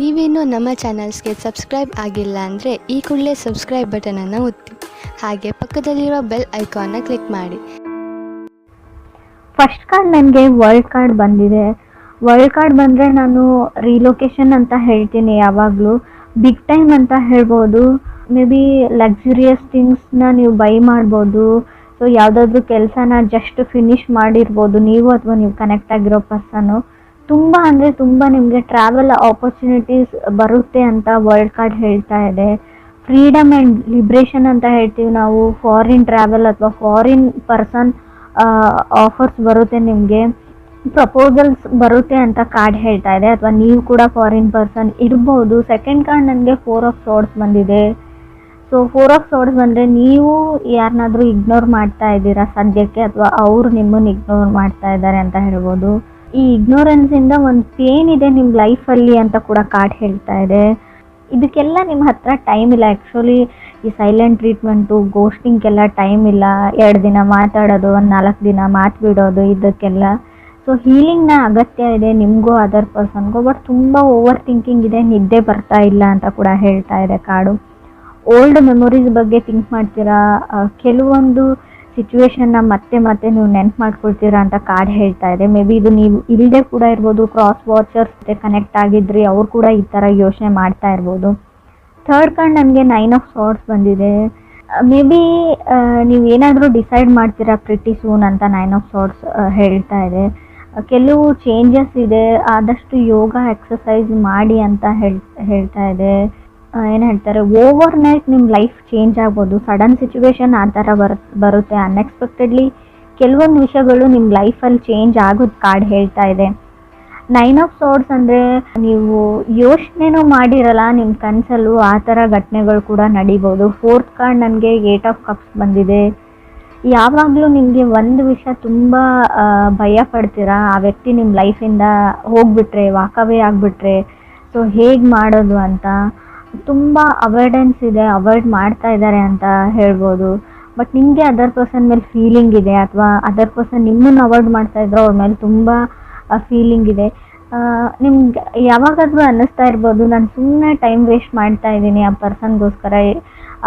ನೀವೇನು ನಮ್ಮ ಚಾನಲ್ಸ್ಗೆ ಸಬ್ಸ್ಕ್ರೈಬ್ ಆಗಿಲ್ಲ ಅಂದರೆ ಈ ಕೂಡಲೇ ಸಬ್ಸ್ಕ್ರೈಬ್ ಬಟನನ್ನು ಒತ್ತಿ, ಹಾಗೆ ಪಕ್ಕದಲ್ಲಿರೋ ಬೆಲ್ ಐಕಾನ್ನ ಕ್ಲಿಕ್ ಮಾಡಿ. ಫಸ್ಟ್ ಕಾರ್ಡ್ ನನಗೆ ವರ್ಲ್ಡ್ ಕಾರ್ಡ್ ಬಂದಿದೆ. ವರ್ಲ್ಡ್ ಕಾರ್ಡ್ ಬಂದರೆ ನಾನು ರಿಲೊಕೇಶನ್ ಅಂತ ಹೇಳ್ತೀನಿ. ಯಾವಾಗಲೂ ಬಿಗ್ ಟೈಮ್ ಅಂತ ಹೇಳ್ಬೋದು. ಮೇ ಬಿ ಲಕ್ಸುರಿಯಸ್ ಥಿಂಗ್ಸ್ನ ನೀವು ಬೈ ಮಾಡ್ಬೋದು. ಸೊ ಯಾವುದಾದ್ರೂ ಕೆಲಸನ ಜಸ್ಟ್ ಫಿನಿಷ್ ಮಾಡಿರ್ಬೋದು ನೀವು, ಅಥವಾ ನೀವು ಕನೆಕ್ಟ್ ಆಗಿರೋ ಪರ್ಸನ್ನು. ತುಂಬ ಅಂದರೆ ತುಂಬ ನಿಮಗೆ ಟ್ರಾವೆಲ್ ಆಪರ್ಚುನಿಟೀಸ್ ಬರುತ್ತೆ ಅಂತ ವರ್ಲ್ಡ್ ಕಾರ್ಡ್ ಹೇಳ್ತಾ ಇದೆ. ಫ್ರೀಡಮ್ ಆ್ಯಂಡ್ ಲಿಬ್ರೇಷನ್ ಅಂತ ಹೇಳ್ತೀವಿ ನಾವು. ಫಾರಿನ್ ಟ್ರಾವೆಲ್ ಅಥವಾ ಫಾರಿನ್ ಪರ್ಸನ್ ಆಫರ್ಸ್ ಬರುತ್ತೆ, ನಿಮಗೆ ಪ್ರಪೋಸಲ್ಸ್ ಬರುತ್ತೆ ಅಂತ ಕಾರ್ಡ್ ಹೇಳ್ತಾ ಇದೆ. ಅಥವಾ ನೀವು ಕೂಡ ಫಾರಿನ್ ಪರ್ಸನ್ ಇರ್ಬೋದು. ಸೆಕೆಂಡ್ ಕಾರ್ಡ್ ನನಗೆ 4 ಆಫ್ ಸೋರ್ಡ್ಸ್ ಬಂದಿದೆ. ಸೊ 4 ಆಫ್ ಸೋರ್ಡ್ಸ್ ಬಂದರೆ ನೀವು ಯಾರನ್ನಾದರೂ ಇಗ್ನೋರ್ ಮಾಡ್ತಾ ಇದ್ದೀರಾ ಸದ್ಯಕ್ಕೆ, ಅಥವಾ ಅವರು ನಿಮ್ಮನ್ನು ಇಗ್ನೋರ್ ಮಾಡ್ತಾ ಇದ್ದಾರೆ ಅಂತ ಹೇಳ್ಬೋದು. ಈ ಇಗ್ನೋರೆನ್ಸಿಂದ ಒಂದು ಪೇನ್ ಇದೆ ನಿಮ್ಮ ಲೈಫಲ್ಲಿ ಅಂತ ಕೂಡ ಕಾರ್ಡ್ ಹೇಳ್ತಾ ಇದೆ. ಇದಕ್ಕೆಲ್ಲ ನಿಮ್ಮ ಹತ್ರ ಟೈಮ್ ಇಲ್ಲ. ಆ್ಯಕ್ಚುಲಿ ಈ ಸೈಲೆಂಟ್ ಟ್ರೀಟ್ಮೆಂಟು, ಗೋಸ್ಟಿಂಗ್ಗೆಲ್ಲ ಟೈಮ್ ಇಲ್ಲ. 2 ದಿನ ಮಾತಾಡೋದು, ಒಂದು 4 ದಿನ ಮಾತು ಬಿಡೋದು, ಇದಕ್ಕೆಲ್ಲ. ಸೊ ಹೀಲಿಂಗ್ನ ಅಗತ್ಯ ಇದೆ ನಿಮಗೂ ಅದರ್ ಪರ್ಸನ್ಗೂ. ಬಟ್ ತುಂಬ ಓವರ್ ಥಿಂಕಿಂಗ್ ಇದೆ, ನಿದ್ದೆ ಬರ್ತಾ ಇಲ್ಲ ಅಂತ ಕೂಡ ಹೇಳ್ತಾ ಇದೆ ಕಾರ್ಡು. ಓಲ್ಡ್ ಮೆಮೊರೀಸ್ ಬಗ್ಗೆ ಥಿಂಕ್ ಮಾಡ್ತೀರಾ. ಕೆಲವೊಂದು ಸಿಚುವೇಶನ್ನ ಮತ್ತೆ ಮತ್ತೆ ನೀವು ನೆನ್ಪು ಮಾಡ್ಕೊಳ್ತೀರಾ ಅಂತ ಕಾರ್ಡ್ ಹೇಳ್ತಾ ಇದೆ. ಮೇ ಬಿ ಇದು ನೀವು ಇಲ್ಲದೆ ಕೂಡ ಇರ್ಬೋದು. ಕ್ರಾಸ್ ವಾಚರ್ಸ್ ಜೊತೆ ಕನೆಕ್ಟ್ ಆಗಿದ್ರಿ, ಅವ್ರು ಕೂಡ ಈ ಥರ ಯೋಚನೆ ಮಾಡ್ತಾ ಇರ್ಬೋದು. ಥರ್ಡ್ ಕಾರ್ಡ್ ನನಗೆ 9 ಆಫ್ ಸಾರ್ಡ್ಸ್ ಬಂದಿದೆ. ಮೇ ಬಿ ನೀವು ಏನಾದರೂ ಡಿಸೈಡ್ ಮಾಡ್ತೀರಾ ಪ್ರಿಟಿ ಸೂನ್ ಅಂತ 9 ಆಫ್ ಸಾರ್ಡ್ಸ್ ಹೇಳ್ತಾ ಇದೆ. ಕೆಲವು ಚೇಂಜಸ್ ಇದೆ, ಆದಷ್ಟು ಯೋಗ ಎಕ್ಸಸೈಸ್ ಮಾಡಿ ಅಂತ ಹೇಳ್ತಾ ಇದೆ. ಏನು ಹೇಳ್ತಾರೆ, ಓವರ್ ನೈಟ್ ನಿಮ್ಮ ಲೈಫ್ ಚೇಂಜ್ ಆಗ್ಬೋದು. ಸಡನ್ ಸಿಚುವೇಶನ್ ಆ ಥರ ಬರುತ್ತೆ ಅನ್ಎಕ್ಸ್ಪೆಕ್ಟೆಡ್ಲಿ. ಕೆಲವೊಂದು ವಿಷಯಗಳು ನಿಮ್ಮ ಲೈಫಲ್ಲಿ ಚೇಂಜ್ ಆಗೋದು ಕಾರ್ಡ್ ಹೇಳ್ತಾ ಇದೆ. 9 ಆಫ್ ಸಾರ್ಡ್ಸ್ ಅಂದರೆ ನೀವು ಯೋಚನೆನೂ ಮಾಡಿರಲ್ಲ ನಿಮ್ಮ ಕನಸಲ್ಲೂ, ಆ ಥರ ಘಟನೆಗಳು ಕೂಡ ನಡಿಬೋದು. ಫೋರ್ತ್ ಕಾರ್ಡ್ ನನಗೆ 8 ಆಫ್ ಕಪ್ಸ್ ಬಂದಿದೆ. ಯಾವಾಗಲೂ ನಿಮಗೆ ಒಂದು ವಿಷಯ ತುಂಬ ಭಯ ಪಡ್ತೀರಾ, ಆ ವ್ಯಕ್ತಿ ನಿಮ್ಮ ಲೈಫಿಂದ ಹೋಗ್ಬಿಟ್ರೆ, ವಾಕವೇ ಆಗಿಬಿಟ್ರೆ, ಸೊ ಹೇಗೆ ಮಾಡೋದು ಅಂತ ತುಂಬ ಅವಾಯ್ಡೆನ್ಸ್ ಇದೆ, ಅವಾಯ್ಡ್ ಮಾಡ್ತಾ ಇದ್ದಾರೆ ಅಂತ ಹೇಳ್ಬೋದು. ಬಟ್ ನಿಮಗೆ ಅದರ್ ಪರ್ಸನ್ ಮೇಲೆ ಫೀಲಿಂಗ್ ಇದೆ, ಅಥವಾ ಅದರ್ ಪರ್ಸನ್ ನಿಮ್ಮನ್ನು ಅವಾಯ್ಡ್ ಮಾಡ್ತಾ ಇದ್ರು, ಅವ್ರ ಮೇಲೆ ತುಂಬ ಫೀಲಿಂಗ್ ಇದೆ. ನಿಮ್ಗೆ ಯಾವಾಗಾದರೂ ಅನ್ನಿಸ್ತಾ ಇರ್ಬೋದು, ನಾನು ಸುಮ್ಮನೆ ಟೈಮ್ ವೇಸ್ಟ್ ಮಾಡ್ತಾ ಇದ್ದೀನಿ ಆ ಪರ್ಸನ್ಗೋಸ್ಕರ,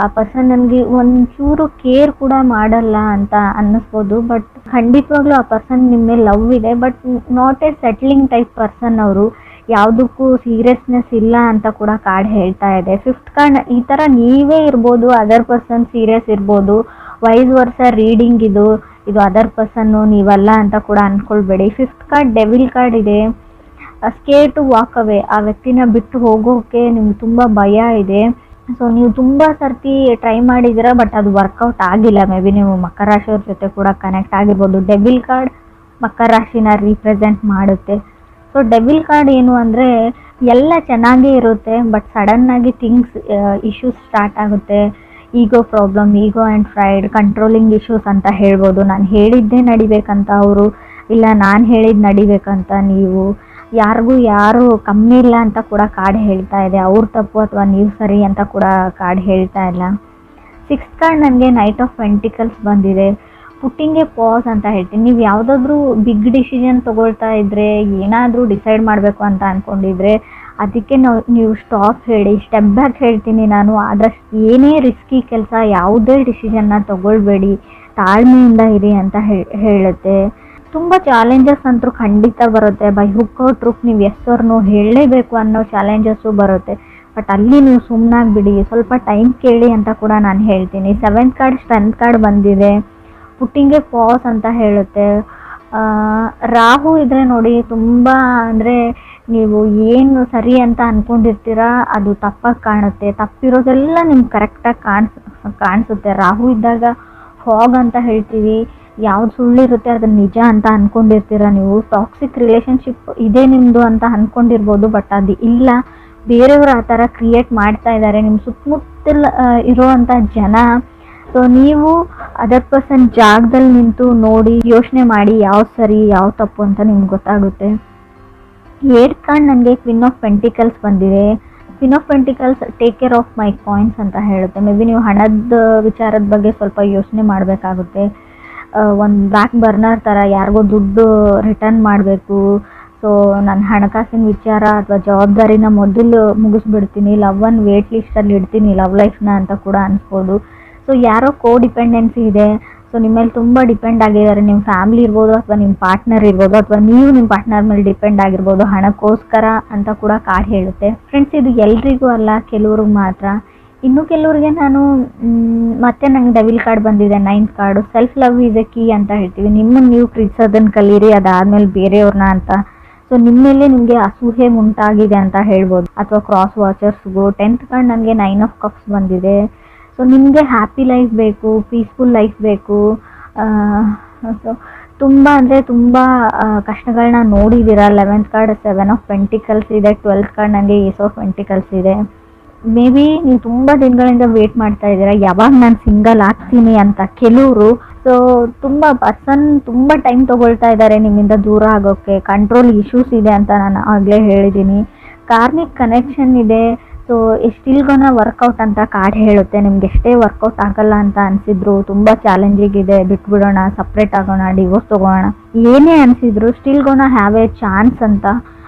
ಆ ಪರ್ಸನ್ ನನಗೆ ಒಂಚೂರು ಕೇರ್ ಕೂಡ ಮಾಡಲ್ಲ ಅಂತ ಅನ್ನಿಸ್ಬೋದು. ಬಟ್ ಖಂಡಿತವಾಗ್ಲೂ ಆ ಪರ್ಸನ್ ನಿಮ್ಮ ಮೇಲೆ ಲವ್ ಇದೆ, but not A settling type person ಅವರು. ಯಾವುದಕ್ಕೂ ಸೀರಿಯಸ್ನೆಸ್ ಇಲ್ಲ ಅಂತ ಕೂಡ ಕಾರ್ಡ್ ಹೇಳ್ತಾ ಇದೆ. ಫಿಫ್ತ್ ಕಾರ್ಡ್ ಈ ಥರ ನೀವೇ ಇರ್ಬೋದು, ಅದರ್ ಪರ್ಸನ್ ಸೀರಿಯಸ್ ಇರ್ಬೋದು. ವೈಸ್ ವರ್ಷ ರೀಡಿಂಗ್ ಇದು ಅದರ್ ಪರ್ಸನ್ನು ನೀವಲ್ಲ ಅಂತ ಕೂಡ ಅಂದ್ಕೊಳ್ಬೇಡಿ. ಫಿಫ್ತ್ ಕಾರ್ಡ್ ಡೆವಿಲ್ ಕಾರ್ಡ್ ಇದೆ. ಸ್ಕೇರ್ ಟು ವಾಕ್ ಅವೇ, ಆ ವ್ಯಕ್ತಿನ ಬಿಟ್ಟು ಹೋಗೋಕ್ಕೆ ನಿಮ್ಗೆ ತುಂಬ ಭಯ ಇದೆ. ಸೊ ನೀವು ತುಂಬ ಸರ್ತಿ ಟ್ರೈ ಮಾಡಿದ್ದೀರಾ, ಬಟ್ ಅದು ವರ್ಕೌಟ್ ಆಗಿಲ್ಲ. ಮೇ ಬಿ ನೀವು ಮಕರ ರಾಶಿಯವ್ರ ಜೊತೆ ಕೂಡ ಕನೆಕ್ಟ್ ಆಗಿರ್ಬೋದು. ಡೆವಿಲ್ ಕಾರ್ಡ್ ಮಕರ ರಾಶಿನ ರೀಪ್ರೆಸೆಂಟ್ ಮಾಡುತ್ತೆ. ಸೊ ಡೆವಿಲ್ ಕಾರ್ಡ್ ಏನು ಅಂದರೆ ಎಲ್ಲ ಚೆನ್ನಾಗೇ ಇರುತ್ತೆ, ಬಟ್ ಸಡನ್ನಾಗಿ ಥಿಂಗ್ಸ್ ಇಶ್ಯೂಸ್ ಸ್ಟಾರ್ಟ್ ಆಗುತ್ತೆ. Ego problem, ego and pride, controlling issues ಅಂತ ಹೇಳ್ಬೋದು. ನಾನು ಹೇಳಿದ್ದೇ ನಡಿಬೇಕಂತ ಅವರು, ಇಲ್ಲ ನಾನು ಹೇಳಿದ್ದು ನಡಿಬೇಕಂತ ನೀವು. ಯಾರಿಗೂ ಯಾರು ಕಮ್ಮಿ ಇಲ್ಲ ಅಂತ ಕೂಡ ಕಾರ್ಡ್ ಹೇಳ್ತಾ ಇದೆ. ಅವ್ರು ತಪ್ಪು ಅಥವಾ ನೀವು ಸರಿ ಅಂತ ಕೂಡ ಕಾರ್ಡ್ ಹೇಳ್ತಾ ಇಲ್ಲ. ಸಿಕ್ಸ್ತ್ ಕಾರ್ಡ್ ನನಗೆ ನೈಟ್ ಆಫ್ ಪೆಂಟಿಕಲ್ಸ್ ಬಂದಿದೆ. ಪುಟ್ಟಿಂಗ್ ಎ ಪಾಸ್ ಅಂತ ಹೇಳ್ತೀನಿ. ನೀವು ಯಾವುದಾದ್ರೂ ಬಿಗ್ ಡಿಸಿಷನ್ ತೊಗೊಳ್ತಾ ಇದ್ದರೆ, ಏನಾದರೂ ಡಿಸೈಡ್ ಮಾಡಬೇಕು ಅಂತ ಅಂದ್ಕೊಂಡಿದ್ರೆ, ಅದಕ್ಕೆ ನೀವು ಸ್ಟಾಪ್ ಹೇಳಿ, ಸ್ಟೆಪ್ ಬ್ಯಾಕ್ ಹೇಳ್ತೀನಿ ನಾನು. ಆದಷ್ಟು ಏನೇ ರಿಸ್ಕಿ ಕೆಲಸ, ಯಾವುದೇ ಡಿಸಿಷನ್ನ ತೊಗೊಳ್ಬೇಡಿ, ತಾಳ್ಮೆಯಿಂದ ಇರಿ ಅಂತ ಹೇಳುತ್ತೆ. ತುಂಬ ಚಾಲೆಂಜಸ್ ಅಂತೂ ಖಂಡಿತ ಬರುತ್ತೆ. ಬೈ ಹುಕ್ ಔಟ್ ಟ್ರೂಕ್ ನೀವು ಎಸ್ ಆರ್ ನೋ ಹೇಳಲೇಬೇಕು ಅನ್ನೋ ಚಾಲೆಂಜಸ್ಸು ಬರುತ್ತೆ. ಬಟ್ ಅಲ್ಲಿ ನೀವು ಸುಮ್ಮನಾಗ್ಬಿಡಿ, ಸ್ವಲ್ಪ ಟೈಮ್ ಕೇಳಿ ಅಂತ ಕೂಡ ನಾನು ಹೇಳ್ತೀನಿ. ಸೆವೆಂತ್ ಕಾರ್ಡ್ ಸ್ಟ್ರೆಂತ್ ಕಾರ್ಡ್ ಬಂದಿದೆ. ಪುಟ್ಟಿಂಗ್ ಎ ಪಾಸ್ ಅಂತ ಹೇಳುತ್ತೆ. ರಾಹು ಇದ್ದರೆ ನೋಡಿ, ತುಂಬ ಅಂದರೆ ನೀವು ಏನು ಸರಿ ಅಂತ ಅಂದ್ಕೊಂಡಿರ್ತೀರ ಅದು ತಪ್ಪಾಗಿ ಕಾಣುತ್ತೆ. ತಪ್ಪಿರೋದೆಲ್ಲ ನಿಮ್ಗೆ ಕರೆಕ್ಟಾಗಿ ಕಾಣಿಸುತ್ತೆ. ರಾಹು ಇದ್ದಾಗ ಫಾಗ್ ಅಂತ ಹೇಳ್ತೀವಿ. ಯಾವ್ದು ಸುಳ್ಳಿರುತ್ತೆ ಅದನ್ನು ನಿಜ ಅಂತ ಅಂದ್ಕೊಂಡಿರ್ತೀರ ನೀವು. ಟಾಕ್ಸಿಕ್ ರಿಲೇಷನ್ಶಿಪ್ ಇದೆ ನಿಮ್ಮದು ಅಂತ ಅಂದ್ಕೊಂಡಿರ್ಬೋದು, ಬಟ್ ಅದು ಇಲ್ಲ. ಬೇರೆಯವರು ಆ ಥರ ಕ್ರಿಯೇಟ್ ಮಾಡ್ತಾ ಇದ್ದಾರೆ ನಿಮ್ಮ ಸುತ್ತಮುತ್ತಲ ಇರೋವಂಥ ಜನ. ಸೊ ನೀವು ಅದರ್ ಪರ್ಸನ್ ಜಾಗದಲ್ಲಿ ನಿಂತು ನೋಡಿ, ಯೋಚನೆ ಮಾಡಿ ಯಾವ್ದು ಸರಿ ಯಾವ ತಪ್ಪು ಅಂತ ನಿಮ್ಗೆ ಗೊತ್ತಾಗುತ್ತೆ. ಏಟ್ ಕಾರ್ಡ್ ನನಗೆ ಕ್ವೀನ್ ಆಫ್ ಪೆಂಟಿಕಲ್ಸ್ ಬಂದಿದೆ. Queen of pentacles take care of my coins ಅಂತ ಹೇಳುತ್ತೆ. ಮೇ ಬಿ ನೀವು ಹಣದ ವಿಚಾರದ ಬಗ್ಗೆ ಸ್ವಲ್ಪ ಯೋಚನೆ ಮಾಡಬೇಕಾಗುತ್ತೆ. ಒಂದು ಬ್ಯಾಕ್ ಬರ್ನರ್ ಥರ ಯಾರಿಗೋ ದುಡ್ಡು ರಿಟರ್ನ್ ಮಾಡಬೇಕು, ಸೊ ನನ್ನ ಹಣಕಾಸಿನ ವಿಚಾರ ಅಥವಾ ಜವಾಬ್ದಾರಿನ ಮೊದಲು ಮುಗಿಸ್ಬಿಡ್ತೀನಿ, ಲವ್ವನ್ನು ವೇಟ್ ಲಿಸ್ಟಲ್ಲಿ ಇಡ್ತೀನಿ ಲವ್ ಲೈಫ್ನ ಅಂತ ಕೂಡ ಅನ್ಸ್ಬೋದು. ಸೊ ಯಾರೋ ಡಿಪೆಂಡೆನ್ಸಿ ಇದೆ, ಸೊ ನಿಮ್ಮ ಮೇಲೆ ತುಂಬ ಡಿಪೆಂಡ್ ಆಗಿದ್ದಾರೆ. ನಿಮ್ಮ ಫ್ಯಾಮಿಲಿ ಇರ್ಬೋದು ಅಥವಾ ನಿಮ್ಮ ಪಾರ್ಟ್ನರ್ ಇರ್ಬೋದು, ಅಥವಾ ನೀವು ನಿಮ್ಮ ಪಾರ್ಟ್ನರ್ ಮೇಲೆ ಡಿಪೆಂಡ್ ಆಗಿರ್ಬೋದು ಹಣಕ್ಕೋಸ್ಕರ ಅಂತ ಕೂಡ ಕಾರ್ಡ್ ಹೇಳುತ್ತೆ. ಫ್ರೆಂಡ್ಸ್, ಇದು ಎಲ್ರಿಗೂ ಅಲ್ಲ, ಕೆಲವ್ರಿಗೆ ಮಾತ್ರ. ಇನ್ನು ಕೆಲವ್ರಿಗೆ ನಾನು ಮತ್ತೆ ನಂಗೆ ಡೆವಿಲ್ ಕಾರ್ಡ್ ಬಂದಿದೆ, 9th card. Self love is A key ಅಂತ ಹೇಳ್ತೀವಿ. ನಿಮ್ಮನ್ನು ನೀವು ಪ್ರೀತಿಸೋದನ್ನು ಕಲೀರಿ, ಅದಾದಮೇಲೆ ಬೇರೆಯವ್ರನ್ನ ಅಂತ. ಸೊ ನಿಮ್ಮ ಮೇಲೆ ನಿಮಗೆ ಅಸೂಹೆ ಉಂಟಾಗಿದೆ ಅಂತ ಹೇಳ್ಬೋದು. ಅಥವಾ ಕ್ರಾಸ್ ವಾಚರ್ಸ್ಗೂ 10th ಕಾರ್ಡ್ ನನಗೆ 9 ಆಫ್ ಕಪ್ಸ್ ಬಂದಿದೆ. ಸೊ ನಿಮಗೆ ಹ್ಯಾಪಿ ಲೈಫ್ ಬೇಕು, ಪೀಸ್ಫುಲ್ ಲೈಫ್ ಬೇಕು. ಸೊ ತುಂಬ ಅಂದರೆ ತುಂಬ ಕಷ್ಟಗಳನ್ನ ನೋಡಿದ್ದೀರಾ. 11th ಕಾರ್ಡ್ 7 ಆಫ್ ಪೆಂಟಿಕಲ್ಸ್ ಇದೆ, 12th ಕಾರ್ಡ್ ನನಗೆ ಏಸ್ ಆಫ್ ಪೆಂಟಿಕಲ್ಸ್ ಇದೆ. ಮೇ ಬಿ ನೀವು ತುಂಬ ದಿನಗಳಿಂದ ವೇಟ್ ಮಾಡ್ತಾ ಇದ್ದೀರಾ ಯಾವಾಗ ನಾನು ಸಿಂಗಲ್ ಆಗ್ತೀನಿ ಅಂತ ಕೆಲವರು. ಸೊ ತುಂಬ ಟೈಮ್ ತೊಗೊಳ್ತಾ ಇದ್ದಾರೆ ನಿಮ್ಮಿಂದ ದೂರ ಆಗೋಕ್ಕೆ. ಕಂಟ್ರೋಲ್ ಇಶ್ಯೂಸ್ ಇದೆ ಅಂತ ನಾನು ಆಗಲೇ ಹೇಳಿದ್ದೀನಿ. ಕಾರ್ಮಿಕ್ ಕನೆಕ್ಷನ್ ಇದೆ. ಸೊ ಸ್ಟಿಲ್ಗೋನ ವರ್ಕೌಟ್ ಅಂತ ಕಾರ್ಡ್ ಹೇಳುತ್ತೆ. ನಿಮ್ಗೆ ಎಷ್ಟೇ ವರ್ಕೌಟ್ ಆಗಲ್ಲ ಅಂತ ಅನಿಸಿದ್ರು, ತುಂಬ ಚಾಲೆಂಜಿಂಗ್ ಇದೆ, ಬಿಟ್ಬಿಡೋಣ, ಸಪ್ರೇಟ್ ಆಗೋಣ, ಡಿವೋರ್ಸ್ ತೊಗೋಣ, ಏನೇ ಅನಿಸಿದ್ರು ಸ್ಟಿಲ್ಗೋನ ಹ್ಯಾವ್ ಎ ಚಾನ್ಸ್ ಅಂತ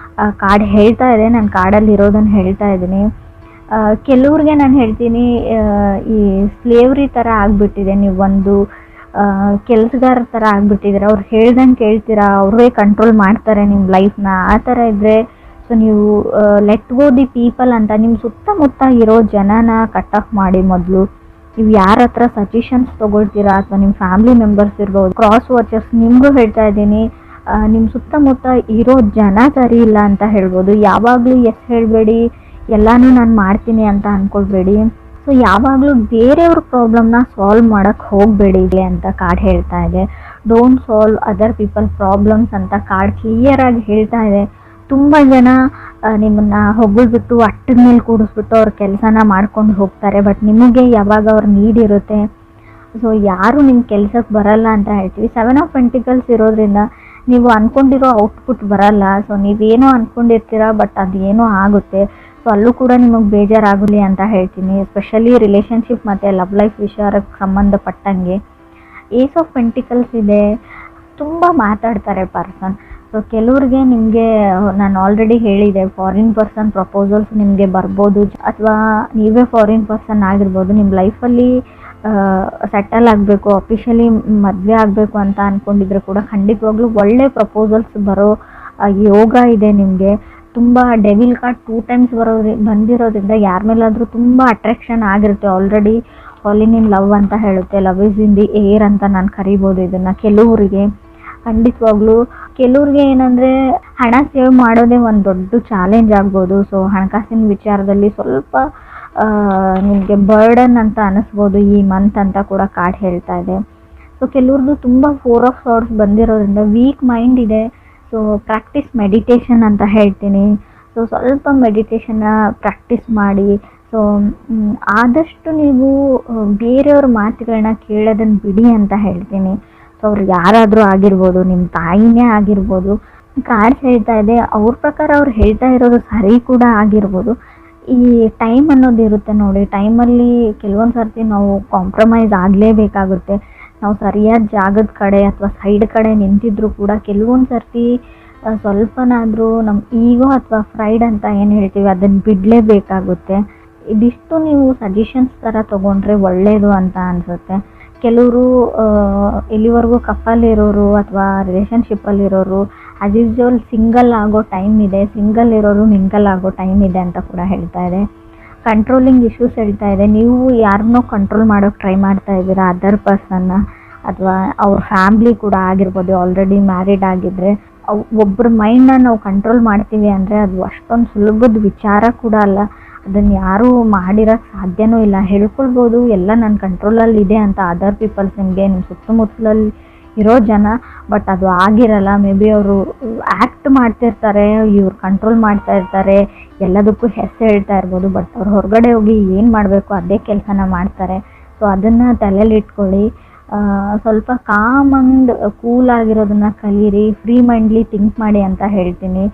ಕಾರ್ಡ್ ಹೇಳ್ತಾ ಇದೆ. ನಾನು ಕಾರ್ಡಲ್ಲಿ ಇರೋದನ್ನು ಹೇಳ್ತಾ ಇದ್ದೀನಿ. ಕೆಲವ್ರಿಗೆ ನಾನು ಹೇಳ್ತೀನಿ, ಈ ಸ್ಲೇವ್ರಿ ಥರ ಆಗಿಬಿಟ್ಟಿದೆ. ನೀವು ಒಂದು ಕೆಲಸಗಾರ ಥರ ಆಗಿಬಿಟ್ಟಿದ್ದೀರ. ಅವ್ರು ಹೇಳ್ದಂಗೆ ಕೇಳ್ತೀರಾ, ಅವರೇ ಕಂಟ್ರೋಲ್ ಮಾಡ್ತಾರೆ ನಿಮ್ಮ ಲೈಫ್ನ. ಆ ಥರ ಇದ್ದರೆ ಸೊ ನೀವು ಲೆಟ್ ಗೋ ದಿ ಪೀಪಲ್ ಅಂತ ನಿಮ್ಮ ಸುತ್ತಮುತ್ತ ಇರೋ ಜನನ ಕಟ್ ಆಫ್ ಮಾಡಿ. ಮೊದಲು ನೀವು ಯಾರ ಹತ್ರ ಸಜೆಷನ್ಸ್ ತೊಗೊಳ್ತೀರಾ, ಅಥವಾ ನಿಮ್ಮ ಫ್ಯಾಮಿಲಿ ಮೆಂಬರ್ಸ್ ಇರ್ಬೋದು, ಕ್ರಾಸ್ ವಾಚರ್ಸ್, ನಿಮಗೂ ಹೇಳ್ತಾ ಇದ್ದೀನಿ, ನಿಮ್ಮ ಸುತ್ತಮುತ್ತ ಇರೋ ಜನ ಸರಿ ಇಲ್ಲ ಅಂತ ಹೇಳ್ಬೋದು. ಯಾವಾಗಲೂ ಎಸ್ ಹೇಳಬೇಡಿ, ಎಲ್ಲನೂ ನಾನು ಮಾಡ್ತೀನಿ ಅಂತ ಅಂದ್ಕೊಳ್ಬೇಡಿ. ಸೊ ಯಾವಾಗಲೂ ಬೇರೆಯವ್ರ ಪ್ರಾಬ್ಲಮ್ನ ಸಾಲ್ವ್ ಮಾಡೋಕ್ಕೆ ಹೋಗಬೇಡಿ ಅಂತ ಕಾರ್ಡ್ ಹೇಳ್ತಾ ಇದೆ. Don't solve other people problems ಅಂತ ಕಾರ್ಡ್ ಕ್ಲಿಯರಾಗಿ ಹೇಳ್ತಾ ಇದೆ. ತುಂಬ ಜನ ನಿಮ್ಮನ್ನು ಹೊಗಳ್ಬಿಟ್ಟು ಅಟ್ಟದ ಮೇಲೆ ಕೂಡಿಸ್ಬಿಟ್ಟು ಅವ್ರ ಕೆಲಸನ ಮಾಡ್ಕೊಂಡು ಹೋಗ್ತಾರೆ. ಬಟ್ ನಿಮಗೆ ಯಾವಾಗ ಅವ್ರ ನೀಡ್ ಇರುತ್ತೆ, ಸೊ ಯಾರು ನಿಮ್ಮ ಕೆಲಸಕ್ಕೆ ಬರಲ್ಲ ಅಂತ ಹೇಳ್ತೀವಿ. 7 ಆಫ್ ಪೆಂಟಿಕಲ್ಸ್ ಇರೋದ್ರಿಂದ ನೀವು ಅಂದ್ಕೊಂಡಿರೋ ಔಟ್ಪುಟ್ ಬರಲ್ಲ. ಸೊ ನೀವೇನೋ ಅಂದ್ಕೊಂಡಿರ್ತೀರ, ಬಟ್ ಅದೇನೋ ಆಗುತ್ತೆ. ಸೊ ಅಲ್ಲೂ ಕೂಡ ನಿಮಗೆ ಬೇಜಾರಾಗಲಿ ಅಂತ ಹೇಳ್ತೀನಿ. ಎಸ್ಪೆಷಲಿ ರಿಲೇಷನ್ಶಿಪ್ ಮತ್ತು ಲವ್ ಲೈಫ್ ವಿಚಾರಕ್ಕೆ ಸಂಬಂಧಪಟ್ಟಂಗೆ. ಏಸ್ ಆಫ್ ಪೆಂಟಿಕಲ್ಸ್ ಇದೆ. ತುಂಬ ಮಾತಾಡ್ತಾರೆ ಪರ್ಸನ್. ಸೊ ಕೆಲವ್ರಿಗೆ ನಿಮಗೆ ನಾನು ಆಲ್ರೆಡಿ ಹೇಳಿದೆ, ಫಾರಿನ್ ಪರ್ಸನ್ ಪ್ರಪೋಸಲ್ಸ್ ನಿಮಗೆ ಬರ್ಬೋದು, ಅಥವಾ ನೀವೇ ಫಾರಿನ್ ಪರ್ಸನ್ ಆಗಿರ್ಬೋದು. ನಿಮ್ಮ ಲೈಫಲ್ಲಿ ಸೆಟಲ್ ಆಗಬೇಕು, ಅಫಿಷಿಯಲಿ ಮದುವೆ ಆಗಬೇಕು ಅಂತ ಅಂದ್ಕೊಂಡಿದ್ರೆ ಕೂಡ ಖಂಡಿತವಾಗ್ಲೂ ಒಳ್ಳೆ ಪ್ರಪೋಸಲ್ಸ್ ಬರೋ ಯೋಗ ಇದೆ ನಿಮಗೆ. ತುಂಬ ಡೆವಿಲ್ ಕಾರ್ಡ್ 2 ಟೈಮ್ಸ್ ಬಂದಿರೋದ್ರಿಂದ ಯಾರ ಮೇಲಾದರೂ ತುಂಬ ಅಟ್ರಾಕ್ಷನ್ ಆಗಿರುತ್ತೆ. ಆಲ್ರೆಡಿ ಫಾಲಿನ್ ಇನ್ ಲವ್ ಅಂತ ಹೇಳುತ್ತೆ. Love is in the air ಅಂತ ನಾನು ಕರಿಬೋದು ಇದನ್ನು. ಕೆಲವರಿಗೆ ಖಂಡಿತವಾಗ್ಲೂ, ಕೆಲವ್ರಿಗೆ ಏನಂದರೆ ಹಣ ಸೇವ್ ಮಾಡೋದೇ ಒಂದು ದೊಡ್ಡ ಚಾಲೆಂಜ್ ಆಗ್ಬೋದು. ಸೊ ಹಣಕಾಸಿನ ವಿಚಾರದಲ್ಲಿ ಸ್ವಲ್ಪ ನಿಮಗೆ ಬರ್ಡನ್ ಅಂತ ಅನ್ನಿಸ್ಬೋದು ಈ ಮಂತ್ ಅಂತ ಕೂಡ ಕಾರ್ಡ್ ಹೇಳ್ತಾ ಇದೆ. ಸೊ ಕೆಲವ್ರದ್ದು ತುಂಬ 4 ಆಫ್ ಸಾರ್ಡ್ಸ್ ಬಂದಿರೋದ್ರಿಂದ ವೀಕ್ ಮೈಂಡ್ ಇದೆ. ಸೊ ಪ್ರಾಕ್ಟೀಸ್ ಮೆಡಿಟೇಷನ್ ಅಂತ ಹೇಳ್ತೀನಿ. ಸೊ ಸ್ವಲ್ಪ ಮೆಡಿಟೇಷನ್ನ ಪ್ರಾಕ್ಟೀಸ್ ಮಾಡಿ. ಸೊ ಆದಷ್ಟು ನೀವು ಬೇರೆಯವ್ರ ಮಾತುಗಳನ್ನ ಕೇಳೋದನ್ನು ಬಿಡಿ ಅಂತ ಹೇಳ್ತೀನಿ. ಸೊ ಅವ್ರು ಯಾರಾದರೂ ಆಗಿರ್ಬೋದು, ನಿಮ್ಮ ತಾಯಿನೇ ಆಗಿರ್ಬೋದು. ಕಾರ್ಡ್ಸ್ ಹೇಳ್ತಾ ಇದೆ, ಅವ್ರ ಪ್ರಕಾರ ಅವ್ರು ಹೇಳ್ತಾ ಇರೋದು ಸರಿ ಕೂಡ ಆಗಿರ್ಬೋದು. ಈ ಟೈಮ್ ಅನ್ನೋದು ಇರುತ್ತೆ ನೋಡಿ, ಟೈಮಲ್ಲಿ ಕೆಲವೊಂದು ಸರ್ತಿ ನಾವು ಕಾಂಪ್ರಮೈಸ್ ಆಗಲೇಬೇಕಾಗುತ್ತೆ. ನಾವು ಸರಿಯಾದ ಜಾಗದ ಕಡೆ ಅಥವಾ ಸೈಡ್ ಕಡೆ ನಿಂತಿದ್ರು ಕೂಡ ಕೆಲವೊಂದು ಸರ್ತಿ ಸ್ವಲ್ಪನಾದರೂ ನಮ್ಮ ಈಗೋ ಅಥವಾ ಫ್ರೈಡ್ ಅಂತ ಏನು ಹೇಳ್ತೀವಿ ಅದನ್ನು ಬಿಡಲೇಬೇಕಾಗುತ್ತೆ. ಇದಿಷ್ಟು ನೀವು ಸಜೆಷನ್ಸ್ ಥರ ತೊಗೊಂಡ್ರೆ ಒಳ್ಳೆಯದು ಅಂತ ಅನಿಸುತ್ತೆ. ಕೆಲವರು ಎಲ್ಲಿವರೆಗೂ ಕಪ್ಪಲ್ಲಿರೋರು ಅಥವಾ ರಿಲೇಷನ್ಶಿಪ್ಪಲ್ಲಿರೋರು ಆ್ಯಸ್ ಯೂಸ್ವಲ್ ಸಿಂಗಲ್ ಆಗೋ ಟೈಮ್ ಇದೆ, ಸಿಂಗಲ್ ಇರೋರು ಮಿಂಗಲ್ ಆಗೋ ಟೈಮ್ ಇದೆ ಅಂತ ಕೂಡ ಹೇಳ್ತಾ ಇದೆ. ಕಂಟ್ರೋಲಿಂಗ್ ಇಶ್ಯೂಸ್ ಹೇಳ್ತಾ ಇದೆ. ನೀವು ಯಾರನ್ನೋ ಕಂಟ್ರೋಲ್ ಮಾಡೋಕ್ಕೆ ಟ್ರೈ ಮಾಡ್ತಾ ಇದ್ದೀರಾ, ಅದರ್ ಪರ್ಸನ್ನ, ಅಥವಾ ಅವ್ರ ಫ್ಯಾಮ್ಲಿ ಕೂಡ ಆಗಿರ್ಬೋದು. ಆಲ್ರೆಡಿ ಮ್ಯಾರಿಡ್ ಆಗಿದ್ದರೆ ಒಬ್ಬರ ಮೈಂಡನ್ನ ನಾವು ಕಂಟ್ರೋಲ್ ಮಾಡ್ತೀವಿ ಅಂದರೆ ಅದು ಅಷ್ಟೊಂದು ಸುಲಭದ ವಿಚಾರ ಕೂಡ ಅಲ್ಲ. ಅದನ್ನು ಯಾರೂ ಮಾಡಿರೋಕ್ಕೆ ಸಾಧ್ಯನೂ ಇಲ್ಲ. ಹೇಳ್ಕೊಳ್ಬೋದು ಎಲ್ಲ ನನ್ನ ಕಂಟ್ರೋಲಲ್ಲಿ ಇದೆ ಅಂತ ಅದರ್ ಪೀಪಲ್ಸ್, ನಿಮಗೆ ನಿಮ್ಮ ಸುತ್ತಮುತ್ತಲಲ್ಲಿ ಇರೋ ಜನ, ಬಟ್ ಅದು ಆಗಿರಲ್ಲ. ಮೇ ಬಿ ಅವರು ಆ್ಯಕ್ಟ್ ಮಾಡ್ತಿರ್ತಾರೆ, ಇವ್ರು ಕಂಟ್ರೋಲ್ ಮಾಡ್ತಾ ಇರ್ತಾರೆ, ಎಲ್ಲದಕ್ಕೂ ಹೆಸರು ಹೇಳ್ತಾ ಇರ್ಬೋದು, ಬಟ್ ಅವ್ರು ಹೊರಗಡೆ ಹೋಗಿ ಏನು ಮಾಡಬೇಕು ಅದೇ ಕೆಲಸನ ಮಾಡ್ತಾರೆ. ಸೊ ಅದನ್ನು ತಲೆಯಲ್ಲಿ ಇಟ್ಕೊಳ್ಳಿ. ಸ್ವಲ್ಪ ಕಾಮ್ ಆ್ಯಂಡ್ ಕೂಲ್ ಆಗಿರೋದನ್ನು ಕಲೀರಿ, ಫ್ರೀ ಮೈಂಡ್ಲಿ ಥಿಂಕ್ ಮಾಡಿ ಅಂತ ಹೇಳ್ತೀನಿ.